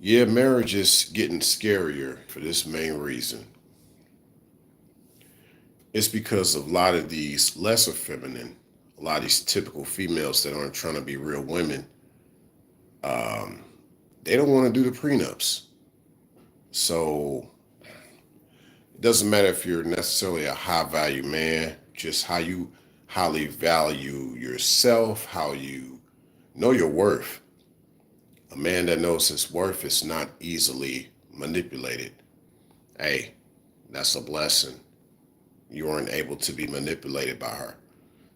Yeah, marriage is getting scarier for this main reason. It's because of a lot of these lesser feminine, a lot of these typical females that aren't trying to be real women, um, they don't want to do the prenups. So it doesn't matter if you're necessarily a high value man, just how you highly value yourself, how you know your worth. A man that knows his worth is not easily manipulated. Hey, that's a blessing. You weren't able to be manipulated by her.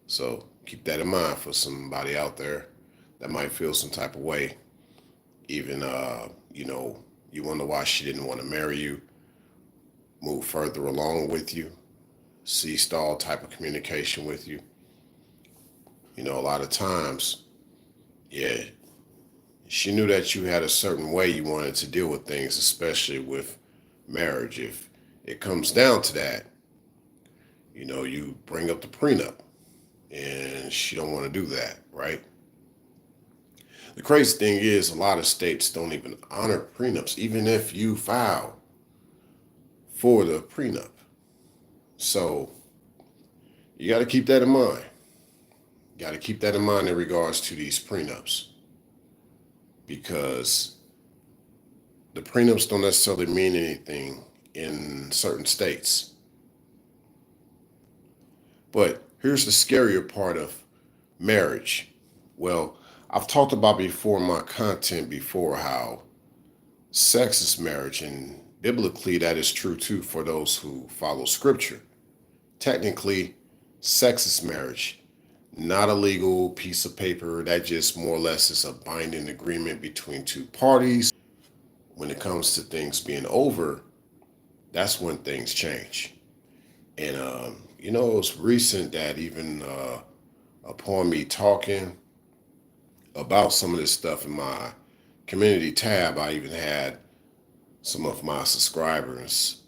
So keep that in mind for somebody out there that might feel some type of way. Even, you wonder why she didn't want to marry you, move further along with you, ceased all type of communication with you. A lot of times, yeah, she knew that you had a certain way you wanted to deal with things, especially with marriage. If it comes down to that, you bring up the prenup, and she don't want to do that, right? The crazy thing is, a lot of states don't even honor prenups, even if you file for the prenup. So you got to keep that in mind. You got to keep that in mind in regards to these prenups, because the prenups don't necessarily mean anything in certain states. But here's the scarier part of marriage. Well, I've talked about before in my content before how sex is marriage, and biblically that is true too for those who follow scripture. Technically, sex is marriage, not a legal piece of paper. That just more or less is a binding agreement between two parties. When it comes to things being over, that's when things change. And it's recent that even upon me talking about some of this stuff in my community tab, I even had some of my subscribers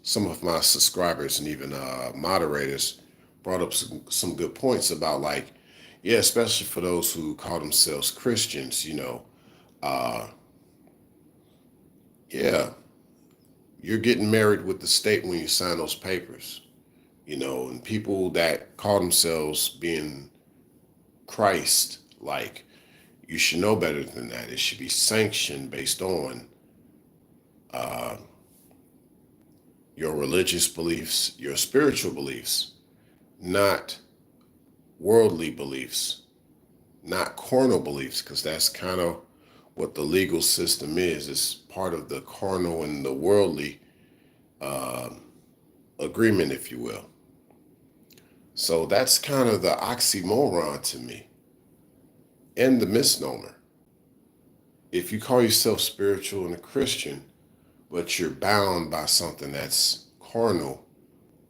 and even moderators brought up some good points about, like, yeah, especially for those who call themselves Christians, uh, yeah, you're getting married with the state when you sign those papers, and people that call themselves being Christ, like, you should know better than that. It should be sanctioned based on uh, your religious beliefs, your spiritual beliefs, not worldly beliefs, not carnal beliefs, because that's kind of what the legal system is. It's part of the carnal and the worldly uh, agreement, if you will. So that's kind of the oxymoron to me and the misnomer. If you call yourself spiritual and a Christian, but you're bound by something that's carnal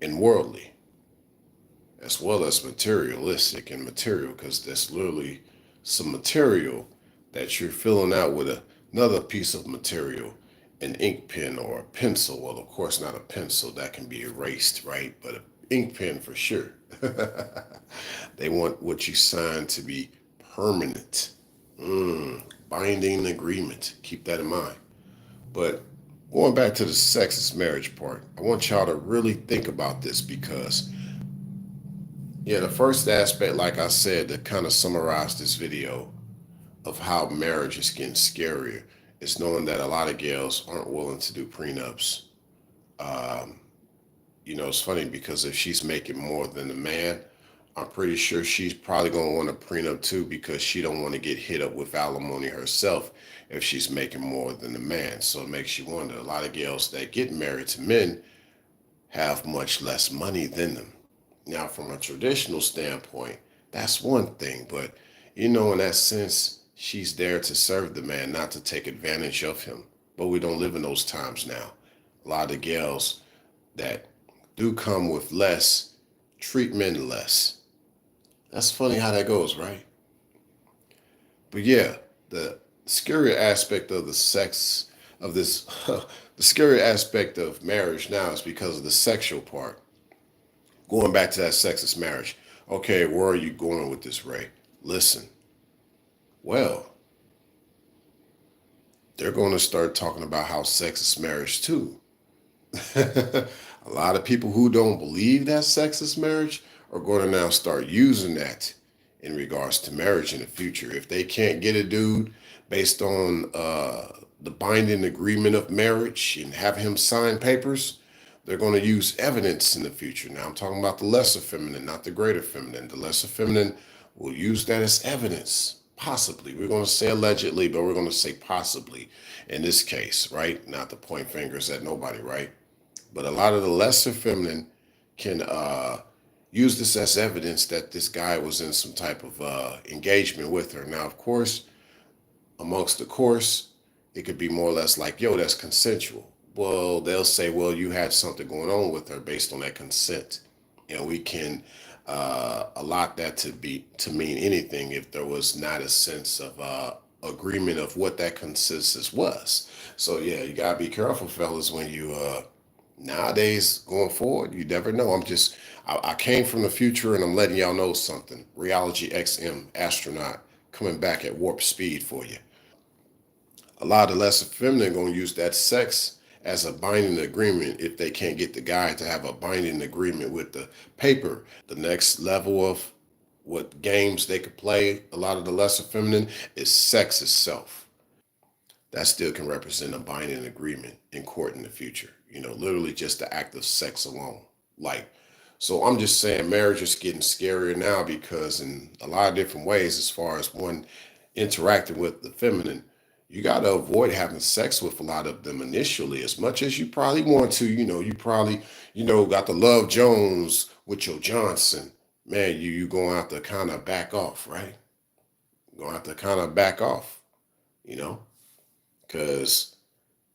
and worldly, as well as materialistic and material, because that's literally some material that you're filling out with another piece of material, an ink pen or a pencil. Well, of course, not a pencil, that can be erased, right? But an ink pen for sure. They want what you sign to be permanent. Binding agreement. Keep that in mind. But going back to the sexist marriage part, I want y'all to really think about this, because yeah, the first aspect, like I said, to kind of summarize this video of how marriage is getting scarier, is knowing that a lot of gals aren't willing to do prenups. Um, it's funny because if she's making more than the man, I'm pretty sure she's probably gonna want a prenup too, because she don't want to get hit up with alimony herself if she's making more than the man. So it makes you wonder. A lot of gals that get married to men have much less money than them. Now, from a traditional standpoint, that's one thing, but in that sense, she's there to serve the man, not to take advantage of him. But we don't live in those times now. A lot of gals that do come with less treat men less. That's funny how that goes, right? But yeah, the scary aspect of the sex of this, the scary aspect of marriage now is because of the sexual part. Going back to that sexist marriage. Okay, where are you going with this, Ray? Listen, well, they're going to start talking about how sex is marriage too. A lot of people who don't believe that sex is marriage are going to now start using that in regards to marriage in the future. If they can't get a dude based on the binding agreement of marriage and have him sign papers, they're going to use evidence in the future. Now I'm talking about the lesser feminine, not the greater feminine. The lesser feminine will use that as evidence. Possibly. We're going to say allegedly, but we're going to say possibly in this case, right? Not to point fingers at nobody, right? But a lot of the lesser feminine can use this as evidence that this guy was in some type of engagement with her. Now, of course, amongst the course, it could be more or less like, yo, that's consensual. Well, they'll say, well, you had something going on with her based on that consent. And we can allot that to mean anything if there was not a sense of agreement of what that consensus was. So yeah, you gotta be careful, fellas, when you nowadays going forward, you never know. I came from the future and I'm letting y'all know something. Reality XM astronaut coming back at warp speed for you. A lot of lesser feminine gonna use that sex as a binding agreement if they can't get the guy to have a binding agreement with the paper. The next level of what games they could play, a lot of the lesser feminine, is sex itself. That still can represent a binding agreement in court in the future. Literally just the act of sex alone. Like, so I'm just saying marriage is getting scarier now because in a lot of different ways, as far as one interacting with the feminine, you got to avoid having sex with a lot of them initially as much as you probably want to. You probably, got the Love Jones with your Johnson. Man, you going to have to kind of back off, right? Going to have to kind of back off, you know, because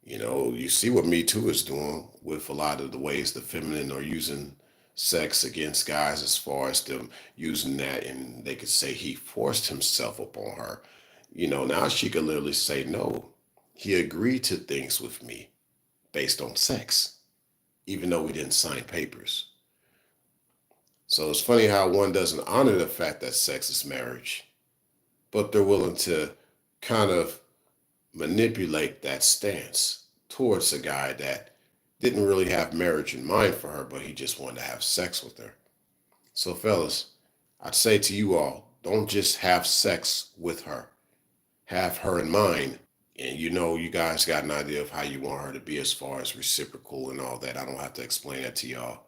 you see what Me Too is doing with a lot of the ways the feminine are using sex against guys, as far as them using that, and they could say he forced himself upon her. Now she could literally say, no, he agreed to things with me based on sex, even though we didn't sign papers. So it's funny how one doesn't honor the fact that sex is marriage, but they're willing to kind of manipulate that stance towards a guy that didn't really have marriage in mind for her, but he just wanted to have sex with her. So, fellas, I'd say to you all, don't just have sex with her. Have her in mind. And you guys got an idea of how you want her to be as far as reciprocal and all that. I don't have to explain that to y'all.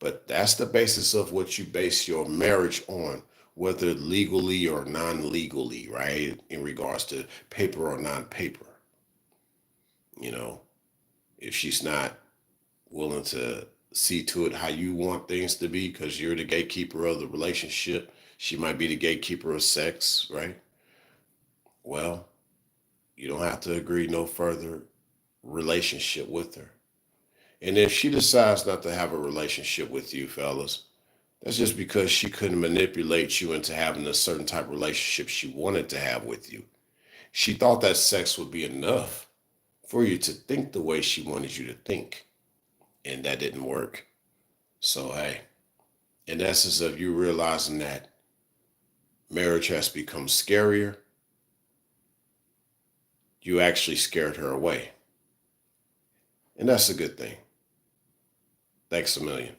But that's the basis of what you base your marriage on, whether legally or non-legally, right? In regards to paper or non-paper. You know, if she's not willing to see to it how you want things to be because you're the gatekeeper of the relationship, she might be the gatekeeper of sex, right? Well, you don't have to agree no further relationship with her. And if she decides not to have a relationship with you, fellas, that's just because she couldn't manipulate you into having a certain type of relationship she wanted to have with you. She thought that sex would be enough for you to think the way she wanted you to think. And that didn't work. So, hey, in essence of you realizing that marriage has become scarier, you actually scared her away. And that's a good thing. Thanks a million.